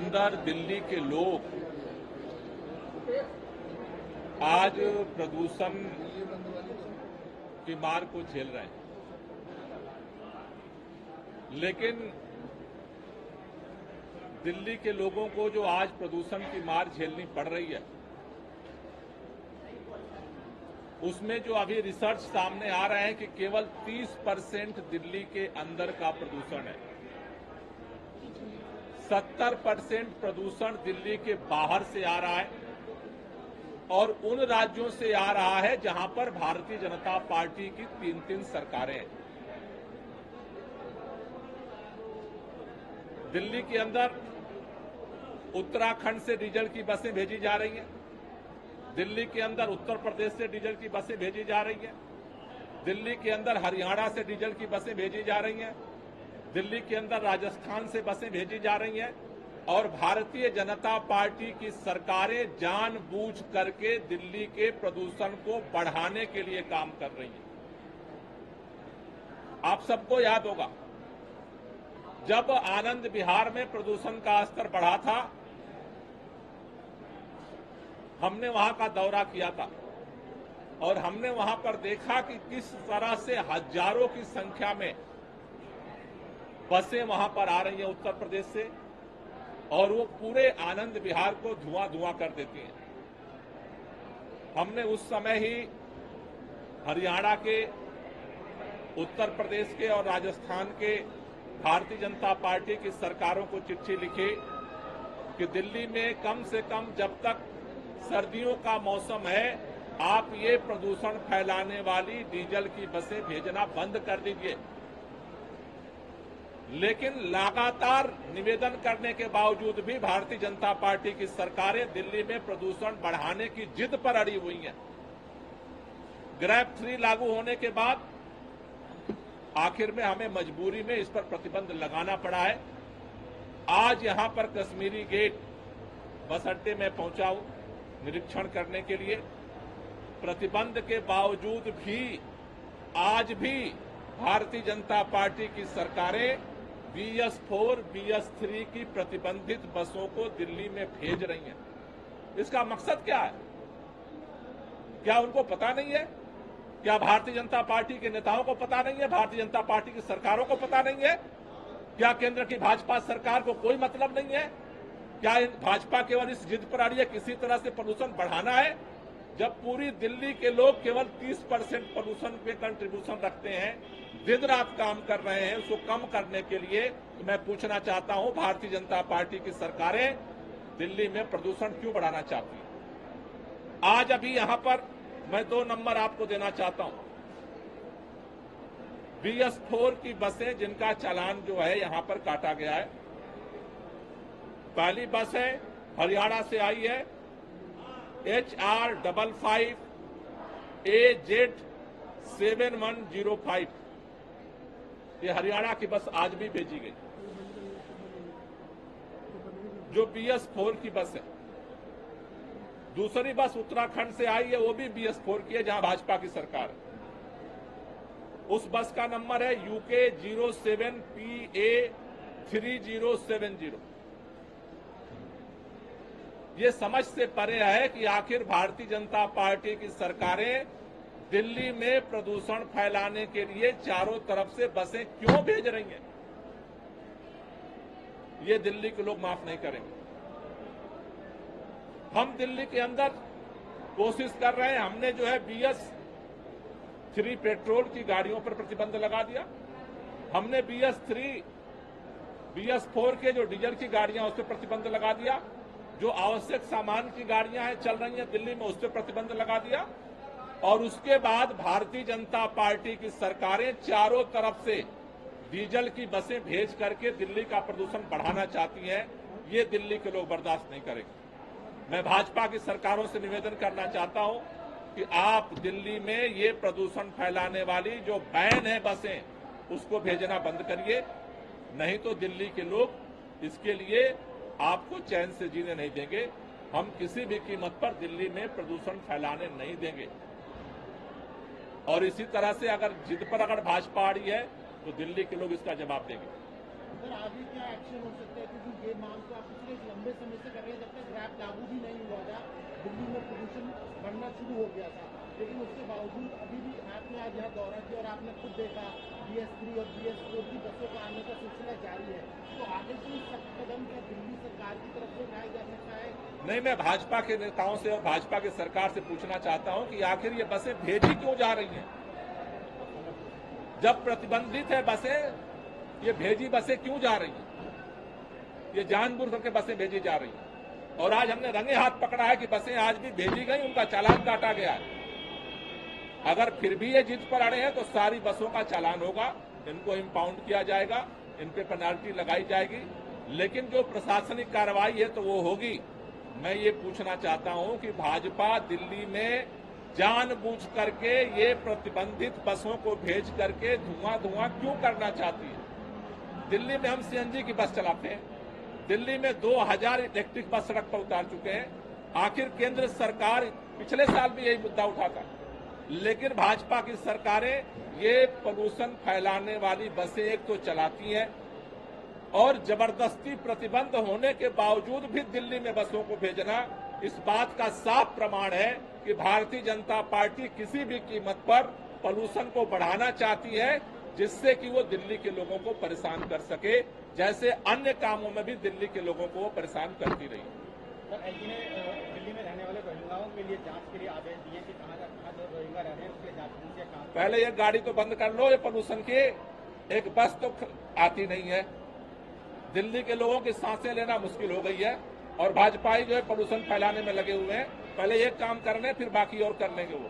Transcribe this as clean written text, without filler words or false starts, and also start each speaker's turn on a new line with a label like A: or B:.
A: अंदर दिल्ली के लोग आज प्रदूषण की मार को झेल रहे हैं, लेकिन दिल्ली के लोगों को जो आज प्रदूषण की मार झेलनी पड़ रही है, उसमें जो अभी रिसर्च सामने आ रहे हैं कि केवल 30% दिल्ली के अंदर का प्रदूषण है। 70% प्रदूषण दिल्ली के बाहर से आ रहा है और उन राज्यों से आ रहा है जहां पर भारतीय जनता पार्टी की 3-3 सरकारें हैं। दिल्ली के अंदर उत्तराखंड से डीजल की बसें भेजी जा रही हैं। दिल्ली के अंदर उत्तर प्रदेश से डीजल की बसें भेजी जा रही हैं। दिल्ली के अंदर हरियाणा से डीजल की बसें भेजी जा रही हैं। दिल्ली के अंदर राजस्थान से बसें भेजी जा रही हैं और भारतीय जनता पार्टी की सरकारें जानबूझ करके दिल्ली के प्रदूषण को बढ़ाने के लिए काम कर रही हैं। आप सबको याद होगा, जब आनंद विहार में प्रदूषण का स्तर बढ़ा था, हमने वहां का दौरा किया था और हमने वहां पर देखा कि किस तरह से हजारों की संख्या में बसें वहां पर आ रही हैं उत्तर प्रदेश से और वो पूरे आनंद विहार को धुआं धुआं कर देती हैं। हमने उस समय ही हरियाणा के, उत्तर प्रदेश के और राजस्थान के भारतीय जनता पार्टी की सरकारों को चिट्ठी लिखी कि दिल्ली में कम से कम जब तक सर्दियों का मौसम है, आप ये प्रदूषण फैलाने वाली डीजल की बसें भेजना बंद कर दीजिए। लेकिन लगातार निवेदन करने के बावजूद भी भारतीय जनता पार्टी की सरकारें दिल्ली में प्रदूषण बढ़ाने की जिद पर अड़ी हुई हैं। ग्रैब 3 लागू होने के बाद आखिर में हमें मजबूरी में इस पर प्रतिबंध लगाना पड़ा है। आज यहां पर कश्मीरी गेट बस अड्डे में पहुंचा हूं निरीक्षण करने के लिए। प्रतिबंध के बावजूद भी आज भी भारतीय जनता पार्टी की सरकारें BS4, BS3 की प्रतिबंधित बसों को दिल्ली में भेज रही हैं। इसका मकसद क्या है? क्या उनको पता नहीं है? क्या भारतीय जनता पार्टी के नेताओं को पता नहीं है? भारतीय जनता पार्टी की सरकारों को पता नहीं है? क्या केंद्र की भाजपा सरकार को कोई मतलब नहीं है? क्या भाजपा केवल इस जिद पर आ रही है किसी तरह से प्रदूषण बढ़ाना है? जब पूरी दिल्ली के लोग केवल 30% प्रदूषण पे कंट्रीब्यूशन रखते हैं, दिन रात काम कर रहे हैं उसको कम करने के लिए, तो मैं पूछना चाहता हूं भारतीय जनता पार्टी की सरकारें दिल्ली में प्रदूषण क्यों बढ़ाना चाहती हैं? आज अभी यहां पर मैं 2 नंबर आपको देना चाहता हूं। BS4 की बसें जिनका चालान जो है यहां पर काटा गया है। पहली बस है, हरियाणा से आई है, HR55 AZ 7105। ये हरियाणा की बस आज भी भेजी गई, जो BS4 की बस है। दूसरी बस उत्तराखंड से आई है, वो भी BS4 की है, जहां भाजपा की सरकार है। उस बस का नंबर है UK 07PA 3070। ये समझ से परे है कि आखिर भारतीय जनता पार्टी की सरकारें दिल्ली में प्रदूषण फैलाने के लिए चारों तरफ से बसें क्यों भेज रही हैं। ये दिल्ली के लोग माफ नहीं करेंगे। हम दिल्ली के अंदर कोशिश कर रहे हैं। हमने जो है BS3 पेट्रोल की गाड़ियों पर प्रतिबंध लगा दिया। हमने BS4 के जो डीजल की गाड़ियां उस पर प्रतिबंध लगा दिया। जो आवश्यक सामान की गाड़ियां हैं चल रही हैं दिल्ली में, उस पर प्रतिबंध लगा दिया। और उसके बाद भारतीय जनता पार्टी की सरकारें चारों तरफ से डीजल की बसें भेज करके दिल्ली का प्रदूषण बढ़ाना चाहती हैं। ये दिल्ली के लोग बर्दाश्त नहीं करेंगे। मैं भाजपा की सरकारों से निवेदन करना चाहता हूं कि आप दिल्ली में ये प्रदूषण फैलाने वाली जो बैन है बसें, उसको भेजना बंद करिए, नहीं तो दिल्ली के लोग इसके लिए आपको चैन से जीने नहीं देंगे। हम किसी भी कीमत पर दिल्ली में प्रदूषण फैलाने नहीं देंगे। और इसी तरह से अगर जिद पर भाजपा आ रही है तो दिल्ली के लोग इसका जवाब देंगे।
B: सर आगे क्या एक्शन हो सकता है, क्योंकि ये मांग तो आप पिछले लंबे समय से कर रहे हैं, जब तक ग्रैप लागू भी नहीं हुआ था दिल्ली में प्रदूषण बढ़ना शुरू हो गया था, लेकिन उसके बावजूद अभी भी आपने आज यहाँ दौरा किया और आपने खुद देखा BS3 और BS4 की बसों का आने का सिलसिला जारी है, तो आगे कोई सख्त कदम क्या दिल्ली सरकार की तरफ से उठाया जा सकता है?
A: नहीं, मैं भाजपा के नेताओं से और भाजपा की सरकार से पूछना चाहता हूं कि आखिर ये बसें भेजी क्यों जा रही हैं? जब प्रतिबंधित है बसें, ये भेजी बसें क्यों जा रही हैं? ये जानबूझ करके बसें भेजी जा रही हैं। और आज हमने रंगे हाथ पकड़ा है कि बसें आज भी भेजी गई, उनका चालान काटा गया है। अगर फिर भी ये जिद पर अड़े हैं तो सारी बसों का चालान होगा, इनको इंपाउंड किया जाएगा, इन पे पेनाल्टी लगाई जाएगी, लेकिन जो प्रशासनिक कार्रवाई है तो वो होगी। मैं ये पूछना चाहता हूं कि भाजपा दिल्ली में जानबूझ करके ये प्रतिबंधित बसों को भेज करके धुआं क्यों करना चाहती है? दिल्ली में हम CNG की बस चलाते हैं, दिल्ली में 2000 इलेक्ट्रिक बस सड़क पर उतार चुके हैं। आखिर केंद्र सरकार पिछले साल भी यही मुद्दा उठाता, लेकिन भाजपा की सरकारें ये प्रदूषण फैलाने वाली बसें एक तो चलाती हैं और जबरदस्ती प्रतिबंध होने के बावजूद भी दिल्ली में बसों को भेजना इस बात का साफ प्रमाण है कि भारतीय जनता पार्टी किसी भी कीमत पर प्रदूषण को बढ़ाना चाहती है, जिससे कि वो दिल्ली के लोगों को परेशान कर सके, जैसे अन्य कामों में भी दिल्ली के लोगों को वो परेशान करती रही।
C: सर, एलजी ने दिल्ली में रहने वाले रोहिंग्याओं के लिए जांच के लिए आदेश दिए कि कहाँ जो रोहिंग्या रह रहे हैं उसके जांच कीजिए।
A: पहले ये गाड़ी तो बंद कर लो, ये प्रदूषण की एक बस तो आती नहीं है। दिल्ली के लोगों की सांसें लेना मुश्किल हो गई है और भाजपाई जो है प्रदूषण फैलाने में लगे हुए हैं। पहले एक काम करने, फिर बाकी और कर लेंगे वो।